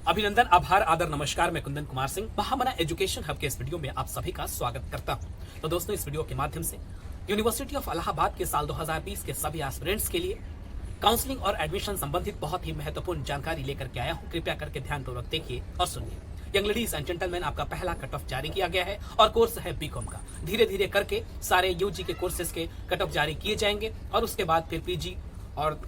अभिनंदन, आभार, आदर, नमस्कार। मैं कुंदन कुमार सिंह महामना एजुकेशन हब के इस वीडियो में आप सभी का स्वागत करता हूं। तो दोस्तों, इस वीडियो के माध्यम से यूनिवर्सिटी ऑफ इलाहाबाद के साल 2020 के सभी एस्पिरेंट्स के लिए काउंसलिंग और एडमिशन संबंधित बहुत ही महत्वपूर्ण जानकारी लेकर के आया हूं। कृपया करके ध्यानपूर्वक देखिए और सुनिए। यंग लेडीज एंड जेंटलमैन, आपका पहला कट ऑफ जारी किया गया है और कोर्स है बीकॉम का। धीरे धीरे करके सारे यूजी के कोर्सेज के कट ऑफ जारी किए जाएंगे और उसके बाद फिर पीजी और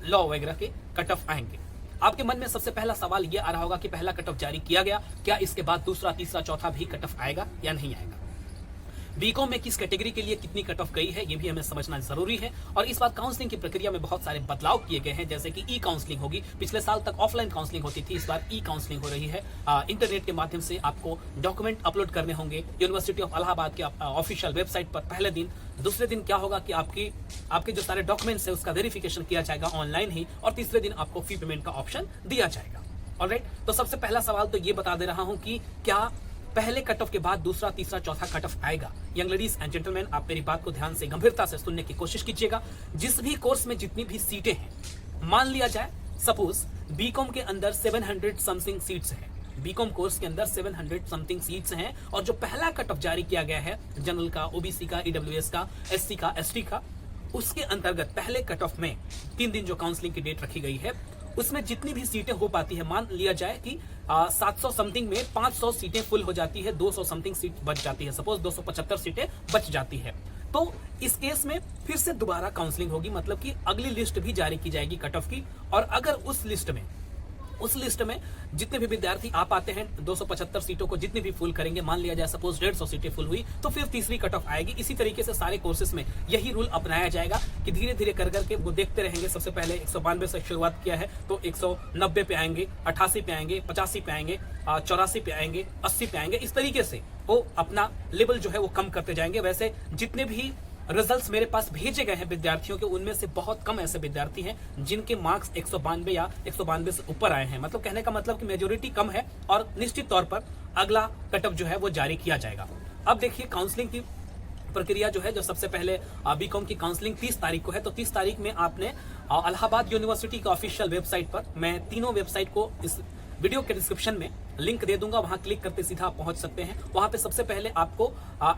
लॉ वगैरह के कट ऑफ आएंगे। आपके मन में सबसे पहला सवाल ये आ रहा होगा कि पहला कट ऑफ जारी किया गया, क्या इसके बाद दूसरा, तीसरा, चौथा भी कट ऑफ आएगा या नहीं आएगा? बीकॉम में किस कैटेगरी के लिए कितनी कट ऑफ गई है, ये भी हमें समझना जरूरी है। और इस बार काउंसलिंग की प्रक्रिया में बहुत सारे बदलाव किए गए हैं, जैसे कि ई काउंसलिंग होगी। पिछले साल तक ऑफलाइन काउंसलिंग होती थी, इस बार ई काउंसलिंग हो रही है। इंटरनेट के माध्यम से आपको डॉक्यूमेंट अपलोड करने होंगे यूनिवर्सिटी ऑफ इलाहाबाद के ऑफिशियल वेबसाइट पर पहले दिन। दूसरे दिन क्या होगा कि आपके जो सारे डॉक्यूमेंट्स है उसका वेरिफिकेशन किया जाएगा ऑनलाइन ही, और तीसरे दिन आपको फी पेमेंट का ऑप्शन दिया जाएगा। ऑलराइट, तो सबसे पहला सवाल तो ये बता दे रहा हूं कि क्या पहले कट ऑफ के बाद दूसरा, तीसरा, चौथा कट ऑफ आएगा? यंग लेडीज एंड जेंटलमैन, आप मेरी बात को ध्यान से, गंभीरता से सुनने की कोशिश कीजिएगा। जिस भी कोर्स में जितनी भी सीटें हैं, मान लिया जाए सपोज बीकॉम के अंदर 700 समथिंग सीट्स हैं, बीकॉम कोर्स के अंदर 700 समथिंग सीट्स हैं, और जो पहला कट ऑफ जारी किया गया है जनरल का, ओबीसी का, ईडब्ल्यूएस का, एससी का, एसटी का, उसके अंतर्गत पहले कट ऑफ में 3 दिन जो काउंसलिंग की डेट रखी गई है उसमें जितनी भी सीटें हो पाती है, मान लिया जाए कि 700 समथिंग में 500 सीटें फुल हो जाती है, 200 समथिंग सीट बच जाती है, सपोज 275 सीटें बच जाती है, तो इस केस में फिर से दोबारा काउंसलिंग होगी, मतलब कि अगली लिस्ट भी जारी की जाएगी कट ऑफ की। और अगर उस लिस्ट में जितने भी विद्यार्थी आ पाते हैं, 275 सीटों को जितनी भी फुल करेंगे, मान लिया जाए सपोज 150 सीटें फुल हुई, तो फिर तीसरी कट ऑफ आएगी। इसी तरीके से सारे कोर्सेज में यही रूल अपनाया जाएगा कि धीरे धीरे कर करके वो देखते रहेंगे। सबसे पहले 192 से शुरुआत किया है तो 190 पे आएंगे, 88 पे आएंगे, 85 पे आएंगे, 84 पे आएंगे, 80 पे आएंगे। इस तरीके से वो अपना लेवल जो है वो कम करते जाएंगे। वैसे जितने भी रिजल्ट्स मेरे पास भेजे गए हैं विद्यार्थियों के, उनमें से बहुत कम ऐसे विद्यार्थी हैं जिनके मार्क्स 192 या 192 से ऊपर आए हैं। मतलब कहने का मतलब कि मेजोरिटी कम है, और निश्चित तौर पर अगला कट ऑफ जो है वो जारी किया जाएगा। अब देखिए काउंसलिंग की प्रक्रिया जो है, जो सबसे पहले बीकॉम की काउंसलिंग 30 तारीख को है, तो 30 तारीख में आपने इलाहाबाद यूनिवर्सिटी के ऑफिशियल वेबसाइट पर, मैं तीनों वेबसाइट को इस वीडियो के डिस्क्रिप्शन में लिंक दे दूंगा, वहां क्लिक करते सीधा आप पहुंच सकते हैं। वहां पे सबसे पहले आपको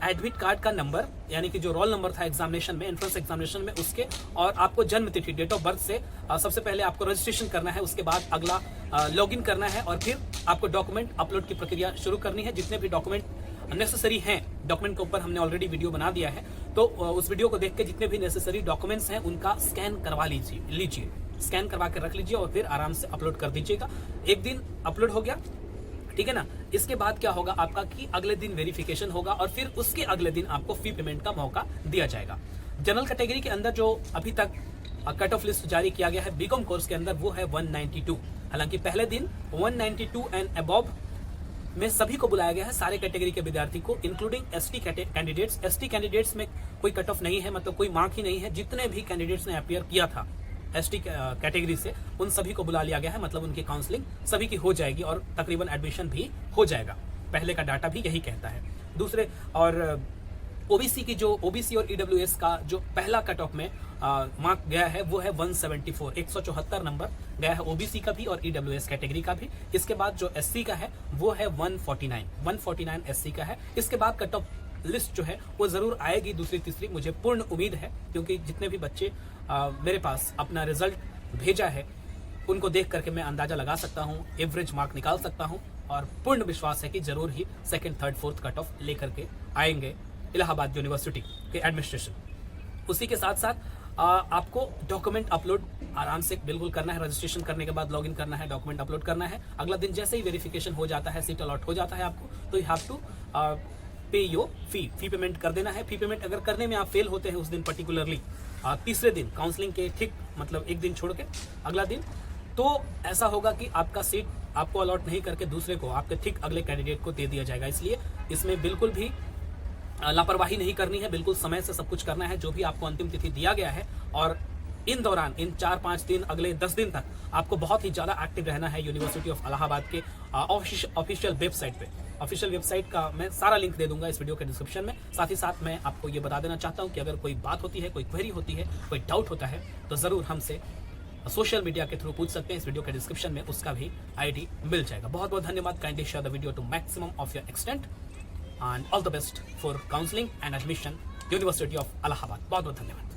एडमिट कार्ड का नंबर, यानी कि जो रोल नंबर था एग्जामिनेशन में, एंट्रेंस एग्जामिनेशन में, उसके, और आपको जन्म तिथि, डेट ऑफ बर्थ से सबसे पहले आपको रजिस्ट्रेशन करना है। उसके बाद अगला लॉगिन करना है, और फिर आपको डॉक्यूमेंट अपलोड की प्रक्रिया शुरू करनी है। जितने भी डॉक्यूमेंट नेसेसरी हैं, डॉक्यूमेंट के ऊपर हमने ऑलरेडी वीडियो बना दिया है, तो उस वीडियो को देख के जितने भी नेसेसरी डॉक्यूमेंट्स हैं उनका स्कैन करवा लीजिए, स्कैन करवा कर रख लीजिए, और फिर आराम से अपलोड कर दीजिएगा। एक दिन अपलोड हो गया, ठीक है ना। इसके बाद क्या होगा आपका कि अगले दिन वेरिफिकेशन होगा, और फिर उसके अगले दिन आपको फी पेमेंट का मौका दिया जाएगा। जनरल कैटेगरी के अंदर जो अभी तक कट ऑफ लिस्ट जारी किया गया है बीकॉम कोर्स के अंदर, वो है 192। हालांकि पहले दिन 192 एंड अबव में सभी को बुलाया गया है, सारे कैटेगरी के विद्यार्थी को, including ST candidates. ST candidates में कोई कट ऑफ नहीं है, मतलब कोई मार्क ही नहीं है। जितने भी कैंडिडेट्स ने अपीयर किया था एसटी कैटेगरी से, उन सभी को बुला लिया गया है, मतलब उनकी काउंसलिंग सभी की हो जाएगी, और तकरीबन एडमिशन भी हो जाएगा। पहले का डाटा भी यही कहता है। दूसरे, और ओबीसी की जो, ओबीसी और ईडब्ल्यूएस का जो पहला कट ऑफ में मार्क गया है वो है 174, 174 नंबर गया है ओबीसी का भी और ईडब्ल्यूएस कैटेगरी का भी। इसके बाद जो एससी का है वो है 149 एससी का है। इसके बाद कट ऑफ लिस्ट जो है वो जरूर आएगी, दूसरी तीसरी, मुझे पूर्ण उम्मीद है, क्योंकि जितने भी बच्चे मेरे पास अपना रिजल्ट भेजा है उनको देख करके मैं अंदाजा लगा सकता हूँ, एवरेज मार्क निकाल सकता हूँ, और पूर्ण विश्वास है कि जरूर ही second, third, fourth cut off लेकर के आएंगे इलाहाबाद यूनिवर्सिटी के एडमिनिस्ट्रेशन। उसी के साथ साथ आपको डॉक्यूमेंट अपलोड आराम से बिल्कुल करना है। रजिस्ट्रेशन करने के बाद लॉगिन करना है, डॉक्यूमेंट अपलोड करना है। अगला दिन जैसे ही वेरिफिकेशन हो जाता है, सीट अलॉट हो जाता है आपको, तो यू हैव टू पे योर फी पेमेंट कर देना है। फी पेमेंट अगर करने में आप फेल होते हैं उस दिन पर्टिकुलरली, तीसरे दिन काउंसलिंग के ठीक, मतलब एक दिन छोड़ के अगला दिन, तो ऐसा होगा कि आपका सीट आपको अलॉट नहीं करके दूसरे को, आपके ठीक अगले कैंडिडेट को दे दिया जाएगा। इसलिए इसमें बिल्कुल भी लापरवाही नहीं करनी है, बिल्कुल समय से सब कुछ करना है जो भी आपको अंतिम तिथि दिया गया है। और इन दौरान, इन 4-5 दिन, अगले 10 दिन तक आपको बहुत ही ज्यादा एक्टिव रहना है यूनिवर्सिटी ऑफ इलाहाबाद के ऑफिशियल वेबसाइट पे। ऑफिशियल वेबसाइट का मैं सारा लिंक दे दूंगा इस वीडियो के डिस्क्रिप्शन में। साथ ही साथ मैं आपको ये बता देना चाहता हूँ कि अगर कोई बात होती है, कोई क्वेरी होती है, कोई डाउट होता है, तो जरूर हमसे सोशल मीडिया के थ्रू पूछ सकते हैं। इस वीडियो के डिस्क्रिप्शन में उसका भी आईडी मिल जाएगा। बहुत बहुत धन्यवाद। Kindly share the video to maximum of your extent and all the best for counselling and admission university of Allahabad. बहुत बहुत धन्यवाद।